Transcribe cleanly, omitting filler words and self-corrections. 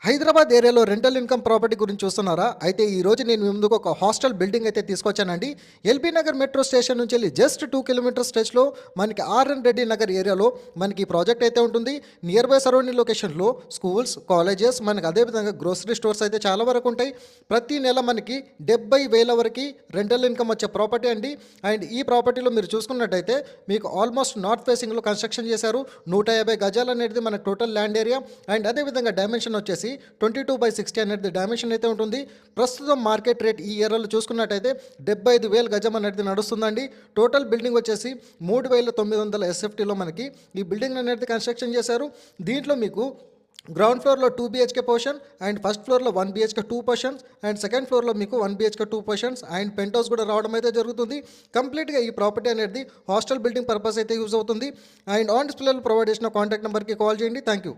హైదరాబాద్ ఏరియాలో rental income property గురించి చూస్తున్నారా? అయితే ఈ రోజు నేను మీ ముందుకు ఒక హాస్టల్ బిల్డింగ్ అయితే తీసుకొచ్చానండి. ఎల్బీ నగర్ మెట్రో స్టేషన్ నుంచి వెళ్ళి జస్ట్ 2 కిలోమీటర్ స్ట్రెచ్లో మనకి ఆర్ఎన్ రెడ్డి నగర్ ఏరియాలో మనకి ఈ ప్రాజెక్ట్ అయితే ఉంటుంది. నియర్ బై సరౌండింగ్ లొకేషన్లో స్కూల్స్, కాలేజెస్, మనకి అదేవిధంగా గ్రోసరీ స్టోర్స్ అయితే చాలా వరకు ఉంటాయి. ప్రతి నెల మనకి 70,000 వరకు రెంటల్ ఇన్కమ్ వచ్చే ప్రాపర్టీ అండి. అండ్ ఈ ప్రాపర్టీలో మీరు చూసుకున్నట్టయితే మీకు ఆల్మోస్ట్ నార్త్ ఫేసింగ్లో కన్స్ట్రక్షన్ చేశారు. 150 గజాలు అనేది మనకు టోటల్ ల్యాండ్ ఏరియా. అండ్ అదేవిధంగా డైమెన్షన్ వచ్చేసి 22/60 అనేది డైమెన్షన్ అయితే ఉంటుంది. ప్రస్తుతం మార్కెట్ రేట్ ఈ ఏరియాలో చూసుకున్నట్టయితే 75,000 గజం అనేది నడుస్తుందండి. టోటల్ బిల్డింగ్ వచ్చేసి 3,900 SFTలో మనకి ఈ బిల్డింగ్ అనేది కన్స్ట్రక్షన్ చేశారు. దీంట్లో మీకు గ్రౌండ్ ఫ్లోర్లో 2 BHK పోర్షన్ అండ్ ఫస్ట్ ఫ్లోర్లో 1 BHK 2 పోర్షన్స్ అండ్ సెకండ్ ఫ్లోర్లో మీకు 1 BHK 2 portions and penthouse కూడా రావడం అయితే జరుగుతుంది. కంప్లీట్గా ఈ ప్రాపర్టీ అనేది హాస్టల్ బిల్డింగ్ పర్పస్ అయితే యూజ్ అవుతుంది. అండ్ ఆన్ డిస్ప్లేలో ప్రొవైడ్ చేసిన కాంటాక్ట్ నెంబర్కి కాల్ చేయండి. Thank you.